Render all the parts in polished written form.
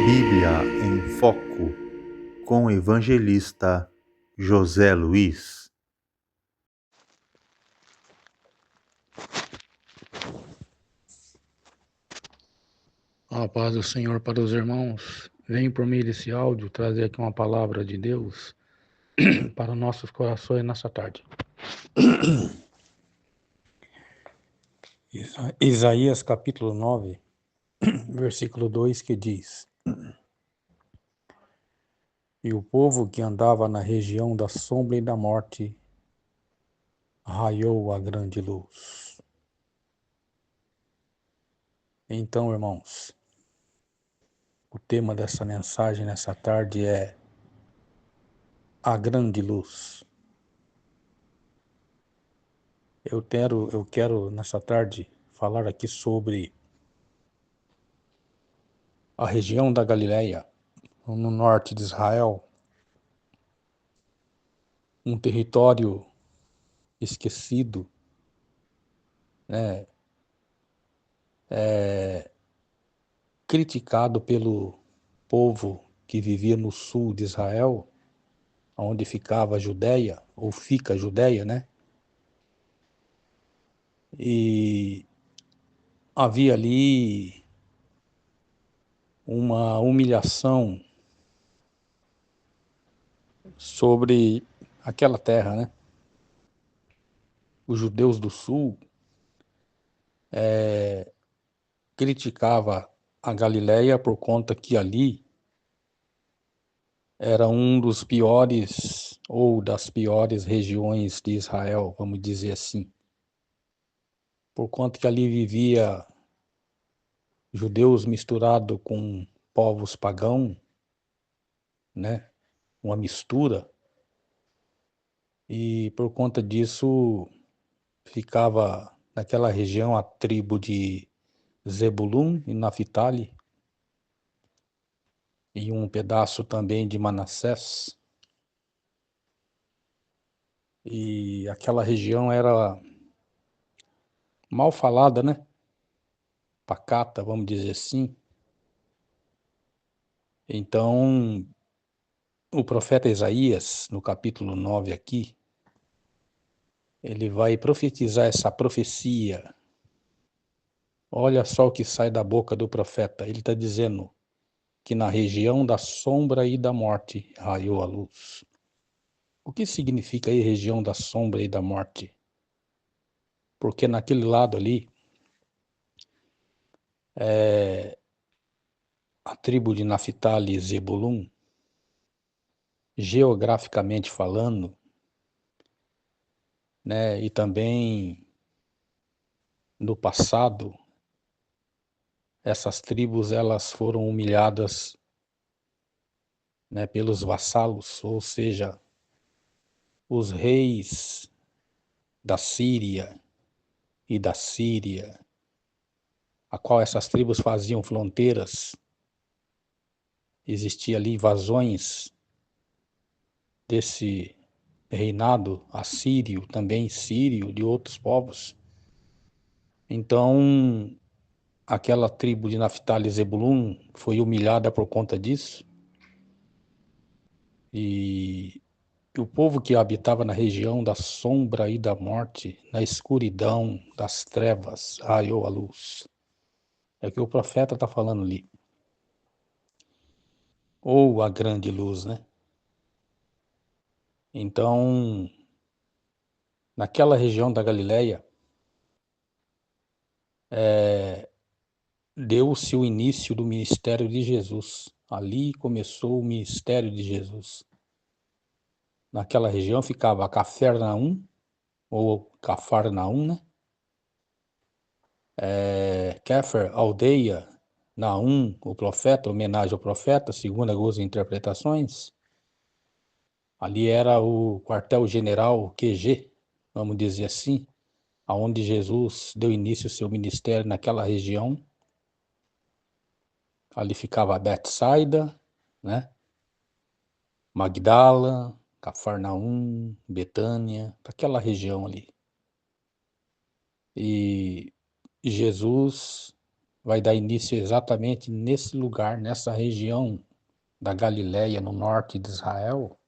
Bíblia em Foco, com o evangelista José Luiz. A paz do Senhor para os irmãos. Venho por meio desse áudio trazer aqui uma palavra de Deus para nossos corações nessa tarde. Isaías capítulo 9, versículo 2, que diz: E o povo que andava na região da sombra e da morte raiou a grande luz. Então, irmãos, o tema dessa mensagem nessa tarde é a grande luz. Eu quero nessa tarde falar aqui sobre a região da Galileia, no norte de Israel, um território esquecido, né, criticado pelo povo que vivia no sul de Israel, onde ficava a Judéia, ou fica a Judéia, né? E havia ali uma humilhação sobre aquela terra, né? Os judeus do sul criticava a Galileia por conta que ali era um dos piores ou das piores regiões de Israel, vamos dizer assim, por conta que ali vivia judeus misturados com povos pagãos, né? Uma mistura, e por conta disso ficava naquela região a tribo de Zebulun e Naphtali, e um pedaço também de Manassés. E aquela região era mal falada, né? Pacata, vamos dizer assim. Então, o profeta Isaías, no capítulo 9 aqui, ele vai profetizar essa profecia. Olha só o que sai da boca do profeta. Ele está dizendo que na região da sombra e da morte raiou a luz. O que significa aí região da sombra e da morte? Porque naquele lado ali, a tribo de Naphtali e Zebulun, geograficamente falando, né, e também no passado, essas tribos elas foram humilhadas, né, pelos vassalos, ou seja, os reis da Síria e da Síria, a qual essas tribos faziam fronteiras. Existia ali invasões desse reinado assírio, também sírio, de outros povos. Então, aquela tribo de Naphtali e Zebulun foi humilhada por conta disso. E o povo que habitava na região da sombra e da morte, na escuridão das trevas, raiou a luz. É o que o profeta está falando ali. Ou a grande luz, né? Então, naquela região da Galileia, deu-se o início do ministério de Jesus. Ali começou o ministério de Jesus. Naquela região ficava Cafarnaum, ou Cafarnaum, né? Kéfer, aldeia, Naum, o profeta, homenagem ao profeta, segundo algumas interpretações. Ali era o quartel-general QG, vamos dizer assim, aonde Jesus deu início ao seu ministério naquela região. Ali ficava Betsaida, né? Magdala, Cafarnaum, Betânia, aquela região ali. E Jesus vai dar início exatamente nesse lugar, nessa região da Galileia, no norte de Israel,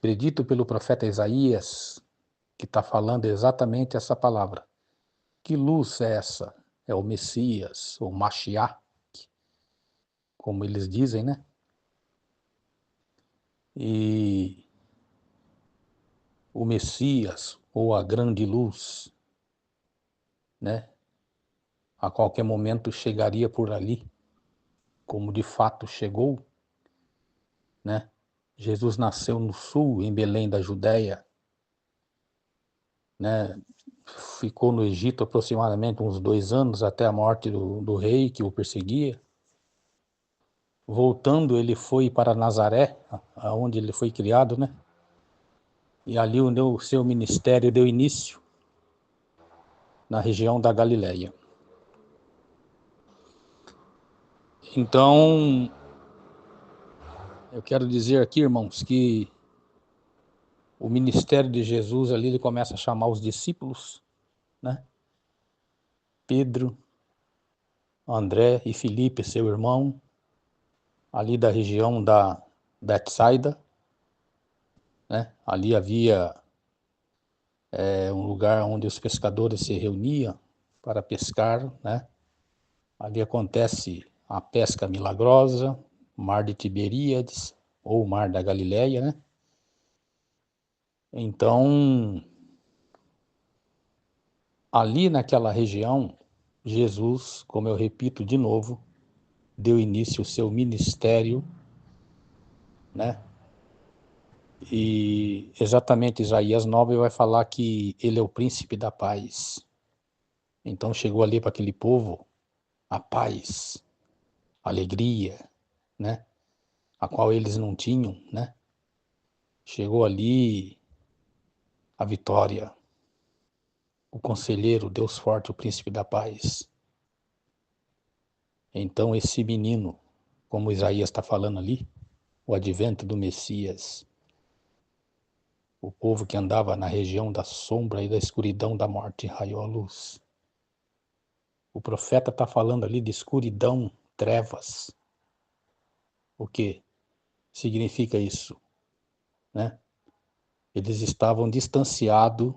predito pelo profeta Isaías, que está falando exatamente essa palavra. Que luz é essa? É o Messias, o Mashiach, como eles dizem, né? E o Messias, ou a grande luz, né? A qualquer momento chegaria por ali, como de fato chegou, né? Jesus nasceu no sul, em Belém da Judéia, né? Ficou no Egito aproximadamente uns 2 anos até a morte do rei que o perseguia. Voltando, ele foi para Nazaré, aonde ele foi criado, né? E ali o seu ministério deu início na região da Galileia. Então, eu quero dizer aqui, irmãos, que o ministério de Jesus ali, ele começa a chamar os discípulos, né? Pedro, André e Filipe, seu irmão, ali da região da Betsaida, né? Ali havia um lugar onde os pescadores se reuniam para pescar, né? Ali acontece a pesca milagrosa, Mar de Tiberíades, ou Mar da Galileia, né? Então, ali naquela região, Jesus, como eu repito de novo, deu início ao seu ministério, né? E exatamente Isaías 9 vai falar que ele é o príncipe da paz. Então chegou ali para aquele povo a paz, a alegria, né? A qual eles não tinham, né? Chegou ali a vitória, o conselheiro, Deus forte, o príncipe da paz. Então esse menino, como Isaías está falando ali, o advento do Messias, o povo que andava na região da sombra e da escuridão da morte, raiou a luz. O profeta está falando ali de escuridão, trevas. O que significa isso, né? Eles estavam distanciados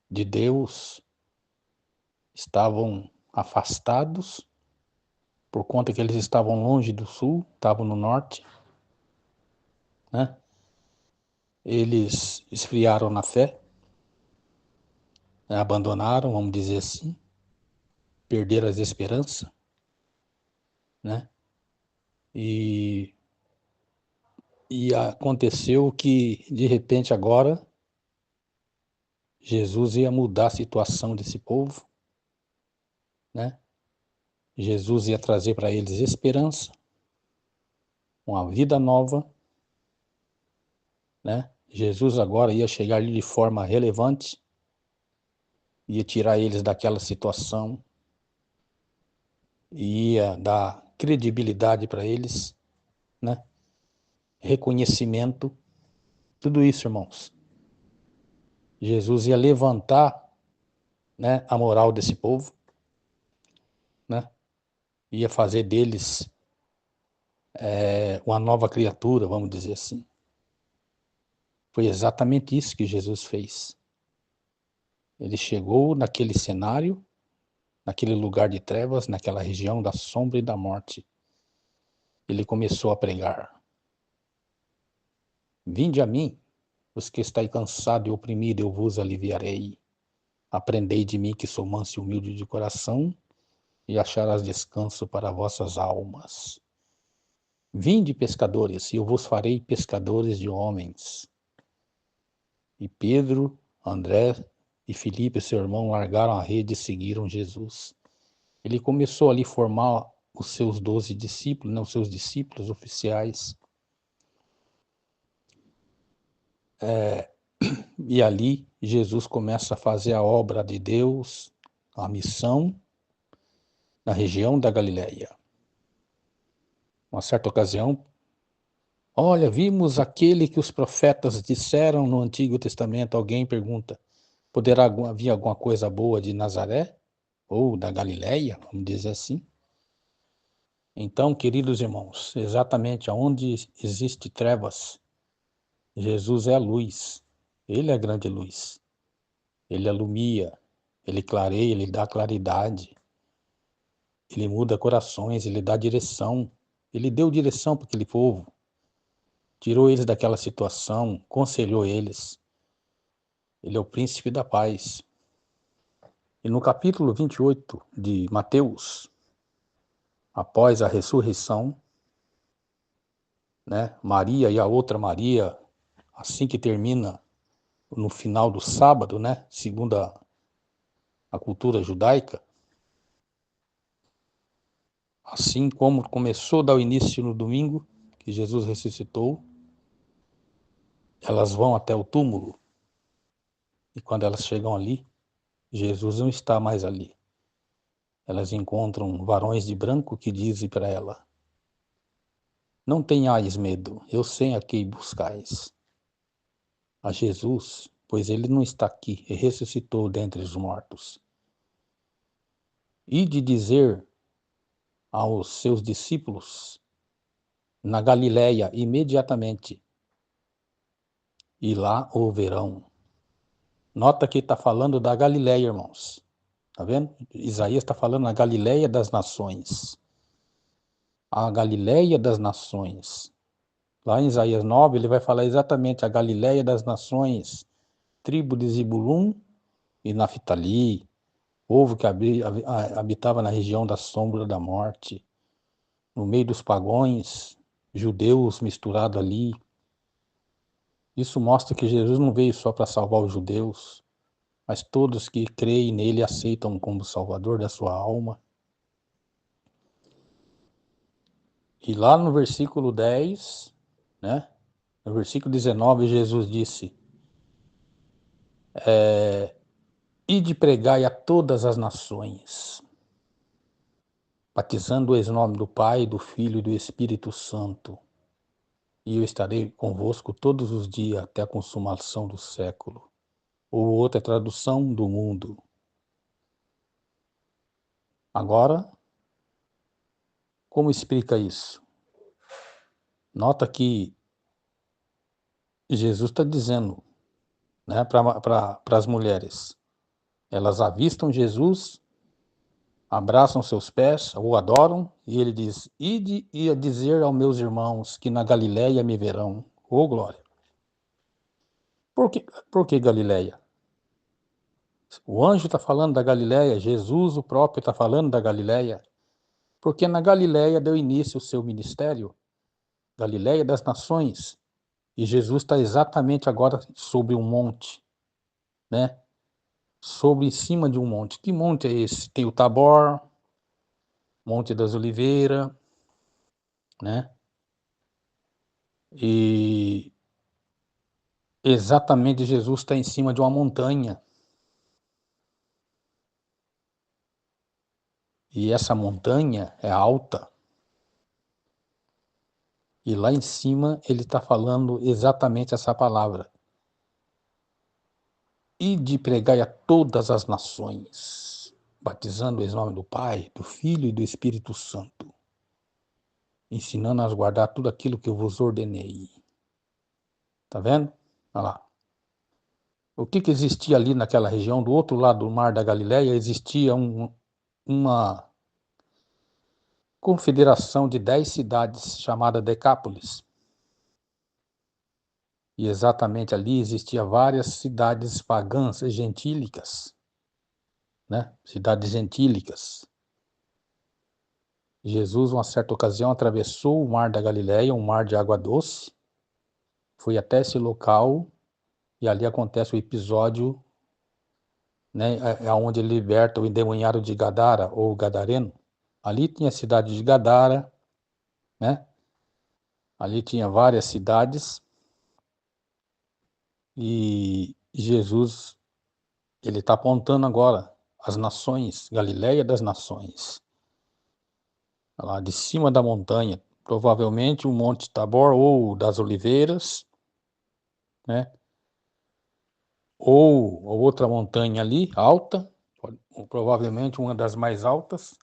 de Deus, estavam afastados, por conta que eles estavam longe do sul, estavam no norte, né? Eles esfriaram na fé, né? Abandonaram, vamos dizer assim, perderam as esperanças, né? E aconteceu que, de repente, agora, Jesus ia mudar a situação desse povo, né? Jesus ia trazer para eles esperança, uma vida nova, né? Jesus agora ia chegar ali de forma relevante, ia tirar eles daquela situação, ia dar credibilidade para eles, né? Reconhecimento, tudo isso, irmãos. Jesus ia levantar, né, a moral desse povo, né? Ia fazer deles uma nova criatura, vamos dizer assim. Foi exatamente isso que Jesus fez. Ele chegou naquele cenário, naquele lugar de trevas, naquela região da sombra e da morte. Ele começou a pregar: Vinde a mim, os que estáis cansados e oprimidos, eu vos aliviarei. Aprendei de mim, que sou manso e humilde de coração, e acharás descanso para vossas almas. Vinde, pescadores, e eu vos farei pescadores de homens. E Pedro, André e Filipe, seu irmão, largaram a rede e seguiram Jesus. Ele começou ali a formar os seus 12 discípulos, não, os seus discípulos oficiais. E ali Jesus começa a fazer a obra de Deus, a missão, na região da Galileia. Uma certa ocasião, olha, vimos aquele que os profetas disseram no Antigo Testamento. Alguém pergunta, poderá vir alguma coisa boa de Nazaré? ou da Galileia, vamos dizer assim. Então, queridos irmãos, exatamente aonde existe trevas, Jesus é a luz. Ele é a grande luz. Ele alumia, ele clareia, ele dá claridade. Ele muda corações, ele dá direção. Ele deu direção para aquele povo, tirou eles daquela situação, conselhou eles. Ele é o príncipe da paz. E no capítulo 28 de Mateus, após a ressurreição, né, Maria e a outra Maria, assim que termina no final do sábado, né, segundo a cultura judaica, assim como começou a dar o início no domingo, que Jesus ressuscitou, elas vão até o túmulo, e quando elas chegam ali, Jesus não está mais ali. Elas encontram varões de branco que dizem para ela: não tenhais medo, eu sei a quem buscais. A Jesus, pois ele não está aqui, e ressuscitou dentre os mortos. E de dizer aos seus discípulos na Galiléia imediatamente, e lá o verão. Nota que está falando da Galiléia, irmãos. Tá vendo? Isaías está falando na Galiléia das nações. A Galiléia das nações. Lá em Isaías 9, ele vai falar exatamente a Galiléia das nações, tribo de Zebulum e Naftali, povo que habitava na região da sombra da morte, no meio dos pagões, judeus misturados ali. Isso mostra que Jesus não veio só para salvar os judeus, mas todos que creem nele aceitam como Salvador da sua alma. E lá no versículo 10, né? No versículo 19, Jesus disse: ide pregai a todas as nações, batizando-os em nome do Pai, do Filho e do Espírito Santo. E eu estarei convosco todos os dias até a consumação do século. Ou outra tradução do mundo. Agora, como explica isso? Nota que Jesus está dizendo, né, para as mulheres. Elas avistam Jesus, abraçam seus pés, o adoram, e ele diz: ide e a dizer aos meus irmãos que na Galiléia me verão. Ô glória! Por que Galiléia? O anjo está falando da Galiléia, Jesus, o próprio, está falando da Galiléia, porque na Galiléia deu início o seu ministério, Galiléia das nações, e Jesus está exatamente agora sobre um monte, né? Sobre em cima de um monte. Que monte é esse? Tem o Tabor, Monte das Oliveiras, né? E exatamente Jesus está em cima de uma montanha. E essa montanha é alta. E lá em cima ele está falando exatamente essa palavra. Ide pregai a todas as nações, batizando em nome do Pai, do Filho e do Espírito Santo, ensinando a guardar tudo aquilo que eu vos ordenei. Tá vendo? Olha lá. O que existia ali naquela região, do outro lado do mar da Galileia, existia uma confederação de 10 cidades chamada Decápolis. E exatamente ali existia várias cidades pagãs gentílicas, né? Cidades gentílicas. Jesus, uma certa ocasião, atravessou o mar da Galileia, um mar de água doce, foi até esse local e ali acontece o episódio, né, onde ele liberta o endemoniado de Gadara, ou Gadareno. Ali tinha a cidade de Gadara, né? Ali tinha várias cidades e Jesus, ele está apontando agora as nações, Galileia das nações, lá de cima da montanha, provavelmente o Monte Tabor ou das Oliveiras, né? Ou outra montanha ali, alta, provavelmente uma das mais altas,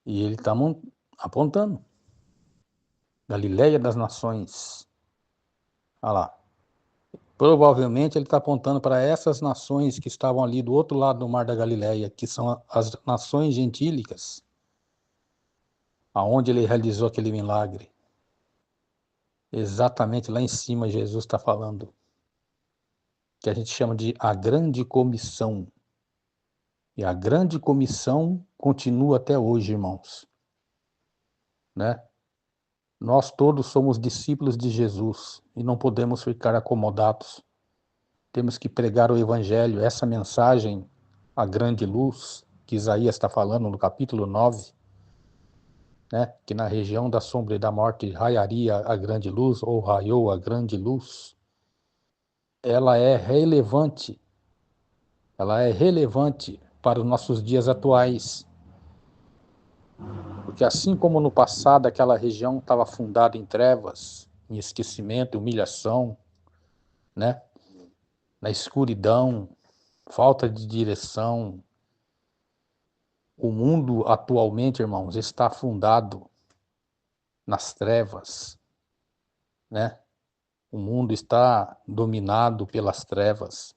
e ele está apontando. Galileia das nações. Olha lá. Provavelmente ele está apontando para essas nações que estavam ali do outro lado do Mar da Galileia, que são as nações gentílicas, aonde ele realizou aquele milagre. Exatamente lá em cima Jesus está falando, que a gente chama de a grande comissão. E a grande comissão continua até hoje, irmãos. Né? Nós todos somos discípulos de Jesus e não podemos ficar acomodados. Temos que pregar o evangelho, essa mensagem, a grande luz, que Isaías está falando no capítulo 9, né? Que na região da sombra e da morte raiaria a grande luz, ou raiou a grande luz. Ela é relevante para os nossos dias atuais. Porque assim como no passado aquela região estava afundada em trevas, em esquecimento, humilhação, né? Na escuridão, falta de direção, o mundo atualmente, irmãos, está afundado nas trevas, né? O mundo está dominado pelas trevas.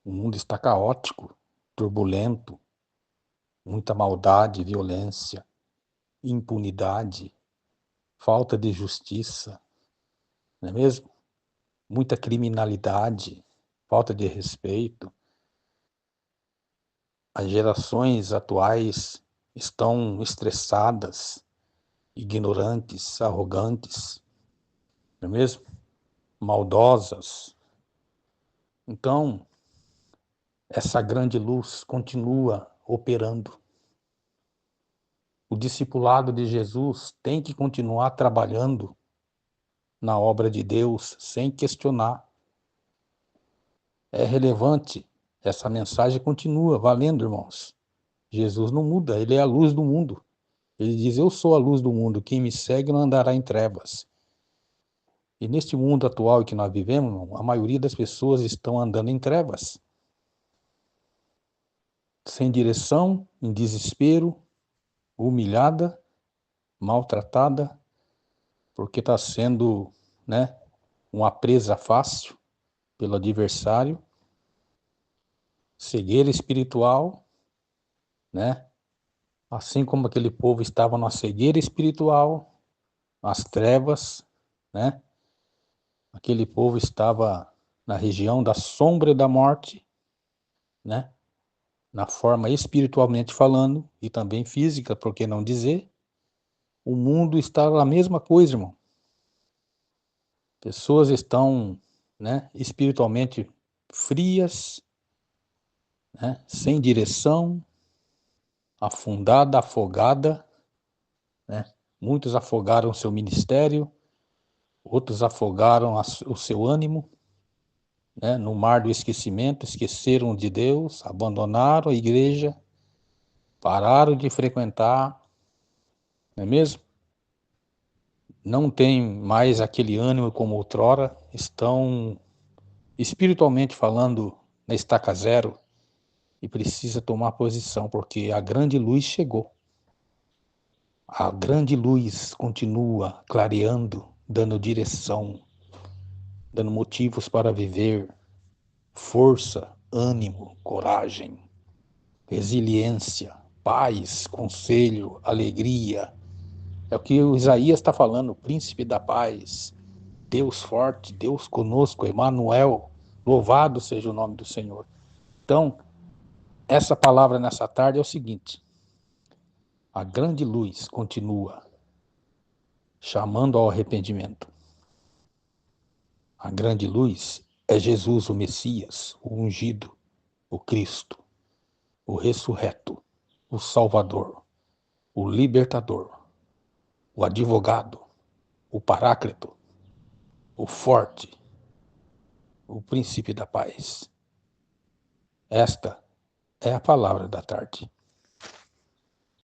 O mundo está caótico, turbulento, muita maldade, violência, impunidade, falta de justiça, não é mesmo? Muita criminalidade, falta de respeito. As gerações atuais estão estressadas, ignorantes, arrogantes, não é mesmo? Maldosas. Então, essa grande luz continua operando. O discipulado de Jesus tem que continuar trabalhando na obra de Deus sem questionar. É relevante. Essa mensagem continua valendo, irmãos. Jesus não muda, ele é a luz do mundo. Ele diz, eu sou a luz do mundo, quem me segue não andará em trevas. E neste mundo atual que nós vivemos, a maioria das pessoas estão andando em trevas. Sem direção, em desespero, humilhada, maltratada, porque está sendo, né, uma presa fácil pelo adversário, cegueira espiritual, né? Assim como aquele povo estava na cegueira espiritual, nas trevas, né? Aquele povo estava na região da sombra da morte, né? Na forma espiritualmente falando e também física, por que não dizer? O mundo está a mesma coisa, irmão. Pessoas estão, né, espiritualmente frias, né, sem direção, afundada, afogada, né? Muitos afogaram seu ministério, outros afogaram o seu ânimo, né, no mar do esquecimento, esqueceram de Deus, abandonaram a igreja, pararam de frequentar, não é mesmo? Não tem mais aquele ânimo como outrora, estão espiritualmente falando na estaca zero e precisa tomar posição, porque a grande luz chegou. A grande luz continua clareando, dando direção, dando motivos para viver, força, ânimo, coragem, resiliência, paz, conselho, alegria. É o que o Isaías está falando, o príncipe da paz, Deus forte, Deus conosco, Emanuel, louvado seja o nome do Senhor. Então, essa palavra nessa tarde é o seguinte: a grande luz continua chamando ao arrependimento. A grande luz é Jesus, o Messias, o ungido, o Cristo, o ressurreto, o Salvador, o libertador, o advogado, o paráclito, o forte, o príncipe da paz. Esta é a palavra da tarde.